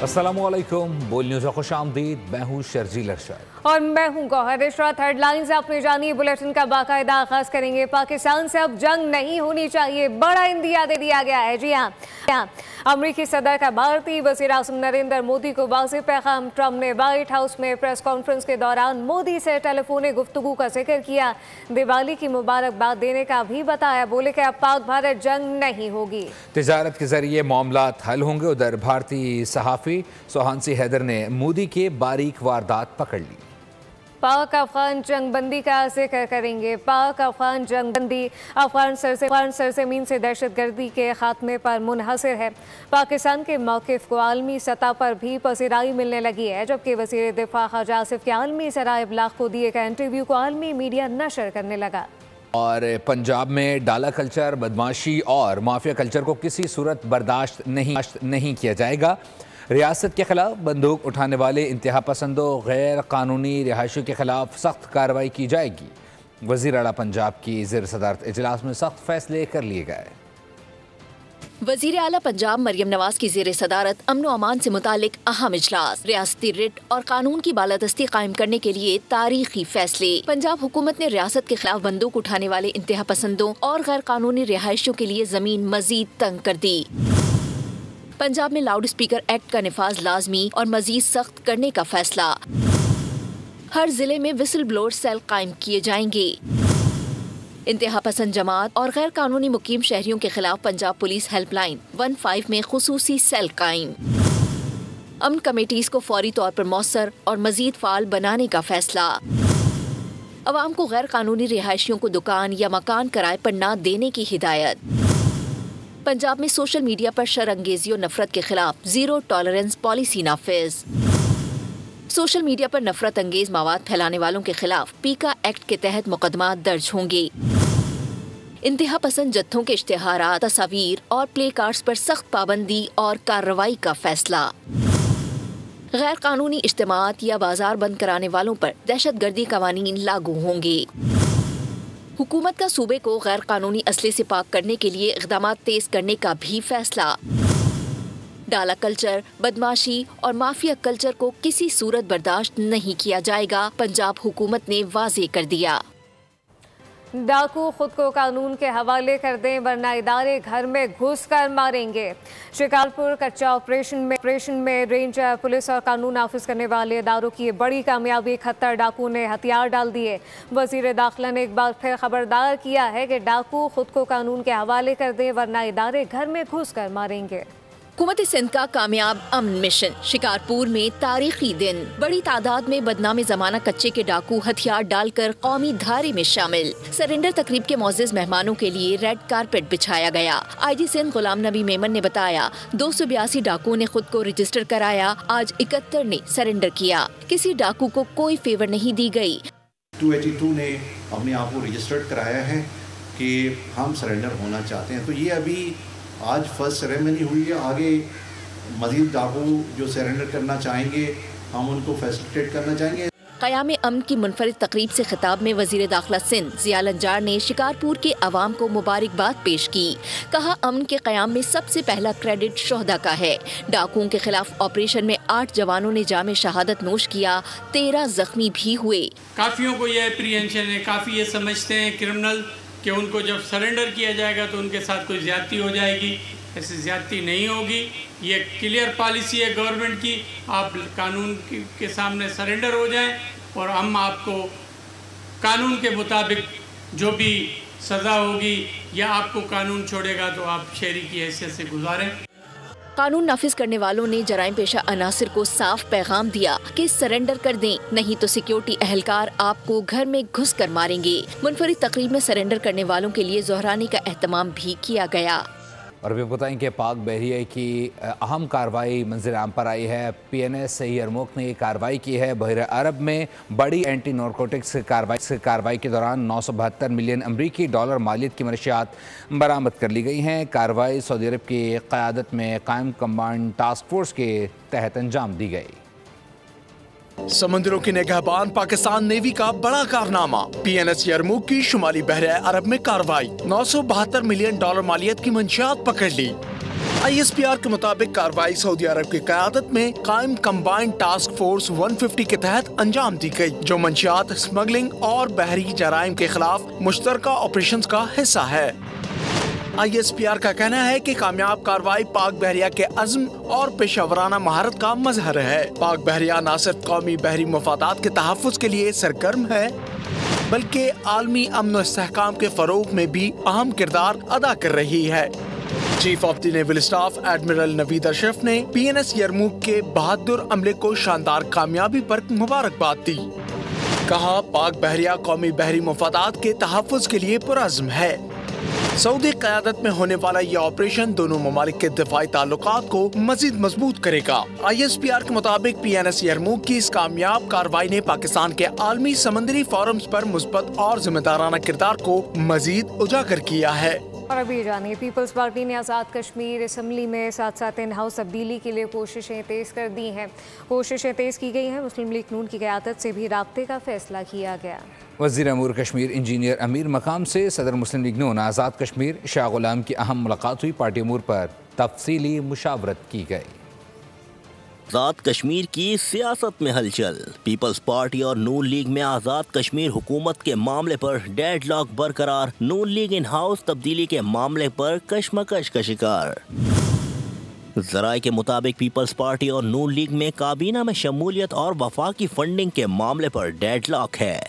अस्सलामुअलैकुम, बोल न्यूज़ खुश आमदीद। मैं हूँ शर्जील अरशद और मैं हूँ गौहर इशरत। हेडलाइंस आपने जानी, बुलेटिन का बाकायदा आगाज करेंगे। पाकिस्तान से अब जंग नहीं होनी चाहिए, बड़ा इंदिया दे दिया गया है। जी हाँ, अमरीकी सदर का भारतीय वज़ीर आज़म नरेंद्र मोदी को वाज़ेह पैगाम। ट्रंप ने व्हाइट हाउस में प्रेस कॉन्फ्रेंस के दौरान मोदी से टेलीफोनिक गुफ्तगू का जिक्र किया। दिवाली की मुबारकबाद देने का भी बताया। बोले कि अब पाक भारत जंग नहीं होगी, तिजारत के जरिए मामलात हल होंगे। उधर भारतीय सहाफ़ी सोहानसी हैदर ने मोदी के बारीक वारदात पकड़ ली। पाक अफगान जंगबंदी का जिक्र करेंगे। पाक अफगान जंगबंदी अफगान सरजमीन से दहशतगर्दी के खात्मे पर मुनहसर है। पाकिस्तान के मौक़िफ़ को आलमी सतह पर भी पसीराई मिलने लगी है, जबकि वज़ीर दिफा ख़ाजा आसिफ के आलमी सराय इब्लाग को दिए गए इंटरव्यू को आलमी मीडिया नशर करने लगा। और पंजाब में डाला कल्चर, बदमाशी और माफिया कल्चर को किसी सूरत बर्दाश्त नहीं किया जाएगा। रियासत के खिलाफ बंदूक उठाने वाले इंतहा पसंदों, गैर कानूनी रिहायशियों के खिलाफ सख्त कार्रवाई की जाएगी। वज़ीर आला पंजाब की ज़ेर सदारत इजलास में सख्त फैसले कर लिए गए। वज़ीर आला पंजाब मरियम नवाज की ज़ेर सदारत अमन व अमान से मुतालिक अहम इजलास। रियासती रिट और कानून की बालादस्ती कायम करने के लिए तारीखी फैसले। पंजाब हुकूमत ने रियासत के खिलाफ बंदूक उठाने वाले इंतहा पसंदों और गैर कानूनी रिहायशियों के लिए जमीन मजीद तंग कर दी। पंजाब में लाउड स्पीकर एक्ट का निफाज लाजमी और मजीद सख्त करने का फैसला। हर जिले में विसल ब्लोअर सेल कायम किए जाएंगे। इंतहा पसंद जमात और गैर कानूनी मुकीम शहरियों के खिलाफ पंजाब पुलिस हेल्पलाइन 15 में खुसूसी सेल कायम। अमन कमेटीज को फौरी तौर पर मौसर और मजीद फाल बनाने का फैसला। अवाम को गैर कानूनी रिहायशियों को दुकान या मकान किराए पर न देने की हिदायत। पंजाब में सोशल मीडिया पर शरअंगेजी और नफरत के खिलाफ जीरो टॉलरेंस पॉलिसी नाफिज। सोशल मीडिया पर नफरत अंगेज मवाद फैलाने वालों के खिलाफ पीका एक्ट के तहत मुकदमा दर्ज होंगे। इंतहा पसंद जत्थों के इश्तिहारात, तस्वीर और प्ले कार्ड्स पर सख्त पाबंदी और कार्रवाई का फैसला। गैर कानूनी इज्तिमात या बाजार बंद कराने वालों पर दहशतगर्दी कवानीन लागू होंगे। हुकूमत का सूबे को गैर कानूनी असले से पाक करने के लिए इक़दामात तेज करने का भी फैसला। डाला कल्चर, बदमाशी और माफिया कल्चर को किसी सूरत बर्दाश्त नहीं किया जाएगा, पंजाब हुकूमत ने वाज़ेह कर दिया। डाकू खुद को कानून के हवाले कर दें वरना इदारे घर में घुस कर मारेंगे। शिकारपुर कच्चा ऑपरेशन में रेंज पुलिस और कानून नाफिज करने वाले इदारों की बड़ी कामयाबी। 71 डाकू ने हथियार डाल दिए। वजीर दाखिला ने एक बार फिर खबरदार किया है कि डाकू खुद को कानून के हवाले कर दें वरना इदारे घर में घुस कर मारेंगे। हुकूमत सिंध का कामयाब अमन मिशन। शिकारपुर में तारीखी दिन। बड़ी तादाद में बदनामे जमाना कच्चे के डाकू हथियार डालकर कौमी धारे में शामिल। सरेंडर तकरीब के मोअज़्ज़ज़ मेहमानों के लिए रेड कारपेट बिछाया गया। IG सिंध गुलाम नबी मेमन ने बताया, 282 डाकुओं ने खुद को रजिस्टर कराया। आज 71 ने सरेंडर किया। किसी डाकू को कोई फेवर नहीं दी गई। 282 ने अपने आप को रजिस्टर्ड कराया है कि हम सरेंडर होना चाहते हैं। तो ये अभी आज फर्स्ट सेरेमनी हुई है। आगे मज़ीद डाकू जो सरेंडर करना चाहेंगे हम उनको फैसिलिटेट करना चाहेंगे। क़याम अमन की मुनफरिद तकरीब से खिताब में वज़ीर दाखिला सिंध ज़िया लंजार ने शिकारपुर के अवाम को मुबारकबाद पेश की। कहा, अमन के क़याम में सबसे पहला क्रेडिट शोहदा का है। डाकुओं के खिलाफ ऑपरेशन में 8 जवानों ने जामे शहादत नोश किया, 13 जख्मी भी हुए। काफ़ियों को यह एप्रीहेंशन है, काफ़ी ये समझते हैं क्रिमिनल कि उनको जब सरेंडर किया जाएगा तो उनके साथ कोई ज़्यादती हो जाएगी। ऐसी ज़्यादती नहीं होगी। ये क्लियर पॉलिसी है गवर्नमेंट की। आप कानून के सामने सरेंडर हो जाएं और हम आपको कानून के मुताबिक जो भी सज़ा होगी या आपको कानून छोड़ेगा तो आप शहरी की हैसियत से गुजारें। कानून नाफिज करने वालों ने जराइम पेशा अनासिर को साफ पैगाम दिया कि सरेंडर कर दें, नहीं तो सिक्योरिटी अहलकार आपको घर में घुस कर मारेंगे। मुनफरिद तकरीब में सरेंडर करने वालों के लिए जोहराने का एहतमाम भी किया गया। और भी बताएं कि पाक बहरिया की अहम कार्रवाई मंजिल आम पर आई है। PNS यरमूक ने कार्रवाई की है। बहरा अरब में बड़ी एंटी नारकोटिक्स कार्रवाई के दौरान 972 मिलियन अमरीकी डॉलर मालियत की मनशियात बरामद कर ली गई हैं। कार्रवाई सऊदी अरब की क़यादत में कायम कमांड टास्क फोर्स के तहत अंजाम दी गई। समुद्रों की निगहबान पाकिस्तान नेवी का बड़ा कारनामा। PNS यरमूक की शुमाली बहरे अरब में कार्रवाई। 972 मिलियन डॉलर मालियत की मंशियात पकड़ ली। ISPR के मुताबिक कार्रवाई सऊदी अरब की क़यादत में कायम कंबाइंड टास्क फोर्स 150 के तहत अंजाम दी गई, जो मंशियात, स्मगलिंग और बहरी जराइम के खिलाफ मुश्तरका ऑपरेशन का हिस्सा है। ISPR का कहना है कि कामयाब कार्रवाई पाक बहरिया के अज़्म और पेशावराना महारत का मजहर है। पाक बहरिया न सिर्फ कौमी बहरी मफादात के तहफ़्फ़ुज़ के लिए सरगर्म है, बल्कि आलमी अमन और इस्तेहकाम के फरोग में भी अहम किरदार अदा कर रही है। Chief of the naval staff admiral Naveed Ashraf ने PNS यरमूक के बहादुर अमले को शानदार कामयाबी पर मुबारकबाद दी। कहा, पाक बहरिया कौमी बहरी मफादात के तहफ़्फ़ुज़ के लिए पुरअज़्म है। सऊदी क़यादत में होने वाला ये ऑपरेशन दोनों ममालिक के दिफाई ताल्लुकात को मजीद मजबूत करेगा। ISPR के मुताबिक PNS यरमूक की इस कामयाब कार्रवाई ने पाकिस्तान के आलमी समंदरी फोरम्स पर मुस्बत और जिम्मेदाराना किरदार को मजीद उजागर किया है। और अभी जानिए, पीपल्स पार्टी ने आज़ाद कश्मीर असम्बली में साथ साथ इन हाउस तब्दीली के लिए कोशिशें तेज़ कर दी हैं। कोशिशें तेज़ की गई हैं। मुस्लिम लीग नून की क़यादत से भी राब्ते का फैसला किया गया। वज़ीर अमूर कश्मीर इंजीनियर अमीर मकाम से सदर मुस्लिम लीग नून आज़ाद कश्मीर शाह गुलाम की अहम मुलाकात हुई। पार्टी अमूर पर तफसीली मुशावरत की गई। आज़ाद कश्मीर की सियासत में हलचल। पीपल्स पार्टी और नून लीग में आज़ाद कश्मीर हुकूमत के मामले पर डेडलॉक बरकरार। नून लीग इन हाउस तब्दीली के मामले पर कशमकश का शिकार। ज़राए के मुताबिक पीपल्स पार्टी और नून लीग में काबीना में शमूलियत और वफाकी फंडिंग के मामले पर डेडलॉक है।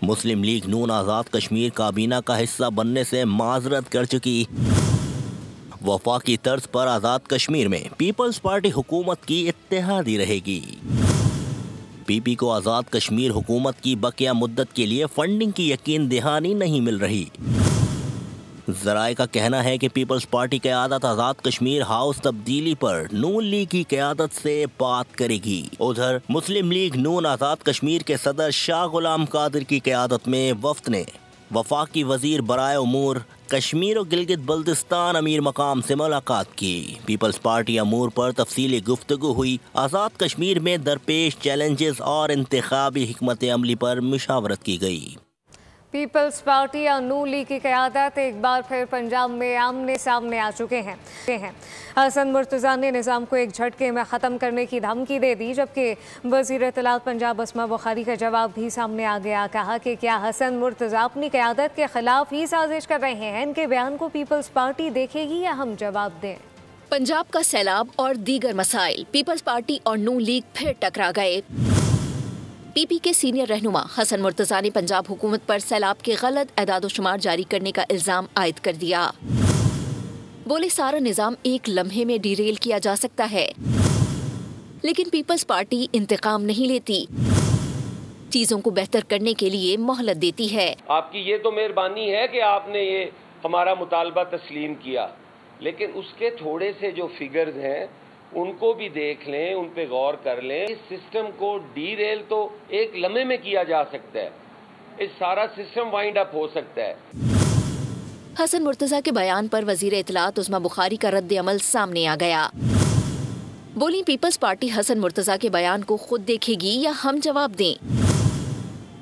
मुस्लिम लीग नून आज़ाद कश्मीर काबीना का हिस्सा बनने से माजरत कर चुकी। वफाकी तर्ज पर आज़ाद कश्मीर में पीपल्स पार्टी हुकूमत की इत्तेहादी रहेगी। PP को आज़ाद कश्मीर हुकूमत की बकिया मुद्दत के लिए फंडिंग की यकीन दहानी नहीं मिल रही। ज़राए का कहना है कि peoples party क़यादत Azad Kashmir house तब्दीली पर नून लीग की क़यादत से बात करेगी। उधर मुस्लिम लीग नून आज़ाद कश्मीर के सदर शाह गुलाम कादिर की क़यादत में वफ़द ने वफाकी वज़ीर बराए उमूर कश्मीर और गिलगित बल्तिस्तान अमीर मकाम से मुलाकात की। पीपल्स पार्टी अमूर पर तफसीली गुफ्तगू हुई। आज़ाद कश्मीर में दरपेश चैलेंजेस और इंतखाबी हिकमत अमली पर मुशावरत की गई। पीपल्स पार्टी और नून लीग की क़यादत एक बार फिर पंजाब में आमने सामने आ चुके हैं। हसन मुर्तज़ा ने निज़ाम को एक झटके में ख़त्म करने की धमकी दे दी, जबकि वज़ीर इत्तलात पंजाब अस्मा बुखारी का जवाब भी सामने आ गया। कहा कि क्या हसन मुर्तज़ा अपनी क़यादत के ख़िलाफ़ ही साजिश कर रहे हैं? इनके बयान को पीपल्स पार्टी देखेगी या हम जवाब दें? पंजाब का सैलाब और दीगर मसाइल। पीपल्स पार्टी और नून लीग फिर टकरा गए। PP के सीनियर रहनुमा हसन मुर्तज़ा ने पंजाब हुकूमत पर सैलाब के गलत एदाद-ओ-शुमार जारी करने का इल्ज़ाम आयद कर दिया। बोले, सारा निज़ाम एक लम्हे में डीरेल किया जा सकता है, लेकिन पीपल्स पार्टी इंतकाम नहीं लेती, चीजों को बेहतर करने के लिए मोहलत देती है। आपकी ये तो मेहरबानी है कि आपने ये हमारा मुतालबा तस्लीम किया, लेकिन उसके थोड़े से जो फिगर्स हैं उनको भी देख लें, उन पे गौर कर लें। इस सिस्टम को डीरेल तो एक लम्हे में किया जा सकता है, इस सारा सिस्टम वाइंड अप हो सकता है। हसन मुर्तज़ा के बयान पर वज़ीर इत्तलात उस्मा बुखारी का रद्द अमल सामने आ गया। बोली, पीपल्स पार्टी हसन मुर्तज़ा के बयान को खुद देखेगी या हम जवाब दें?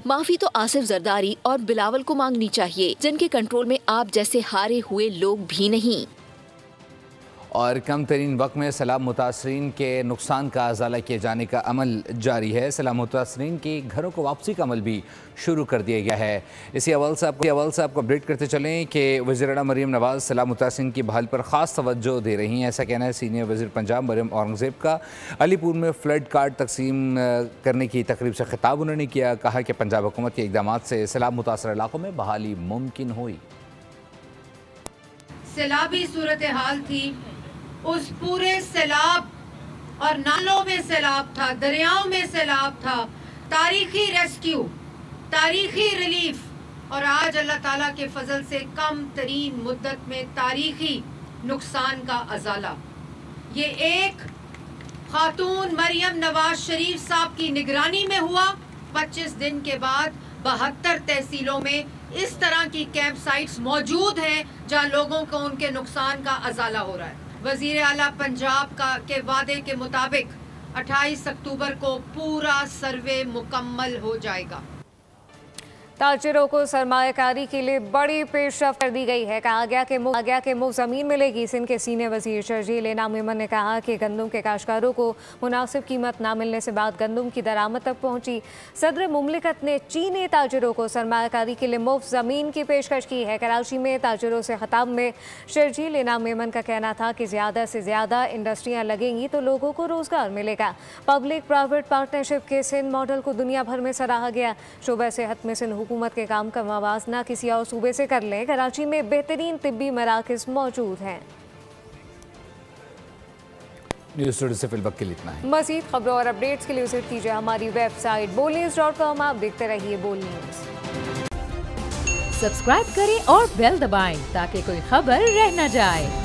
माफी तो आसिफ जरदारी और बिलावल को मांगनी चाहिए, जिनके कंट्रोल में आप जैसे हारे हुए लोग भी नहीं। और कम तरीन वक्त में सैलाब मुतासरीन के नुकसान का अजाला किए जाने का अमल जारी है। सैलाब मुतासरीन की घरों को वापसी का अमल भी शुरू कर दिया गया है। इसी अवल से आपको अपडेट करते चलें कि वज़ीर आला मरीम नवाज़ सैलाब मुतासरीन की बहाली पर ख़ास तवज्जो दे रही हैं। ऐसा कहना है सीनियर वज़ीर पंजाब मरीम औरंगज़ेब का। अलीपुर में फ्लड कार्ड तकसीम करने की तकरीब से खिताब उन्होंने किया। कहा कि पंजाब हुकूमत के इक़दाम से सैलाब मुतासर इलाकों में बहाली मुमकिन हुई। सैलाबी सूरत हाल थी, उस पूरे सैलाब और नालों में सैलाब था, दरियाओं में सैलाब था, तारीखी रेस्क्यू, तारीखी रिलीफ और आज अल्लाह ताला के फजल से कम तरीन मुद्दत में तारीखी नुकसान का अजाला। ये एक खातून मरियम नवाज शरीफ साहब की निगरानी में हुआ। 25 दिन के बाद 72 तहसीलों में इस तरह की कैंप साइट्स मौजूद हैं जहां लोगों को उनके नुकसान का अजाला हो रहा है। वज़ीर आला पंजाब के वादे के मुताबिक 28 अक्टूबर को पूरा सर्वे मुकम्मल हो जाएगा। ताजिरों को सरमायाकारी के लिए बड़ी पेशरफ कर दी गई है। कहा गया कि मुफ्त जमीन मिलेगी। सिंध के सीनियर वजीर शर्जील इनाम मेमन ने कहा कि गंदम के काश्तकारों को मुनासिब कीमत न मिलने से बात गंदम की दरामद तक पहुंची। सदर मुमलिकत ने चीनी ताजिरों को सरमायाकारी के लिए मुफ्त जमीन की पेशकश की है। कराची में ताजिरों से खिताब में शर्जील इनाम मेमन का कहना था कि ज़्यादा से ज़्यादा इंडस्ट्रियाँ लगेंगी तो लोगों को रोजगार मिलेगा। पब्लिक प्राइवेट पार्टनरशिप के सिंध मॉडल को दुनिया भर में सराहा गया। शोबा सेहत में सिंध हुकूमत के काम का मवाजना किसी और सूबे से कर लें। कराची में बेहतरीन तिब्बी मराकज़ मौजूद हैं। न्यूज़ स्टूडियो से फिलवक्त के लिए इतना है। मज़ीद खबरों और अपडेट्स के लिए विजिट कीजिए हमारी वेबसाइट bolnews.com। आप देखते रहिए बोल न्यूज़। सब्सक्राइब करें और बेल दबाएं ताकि कोई खबर रह न जाए।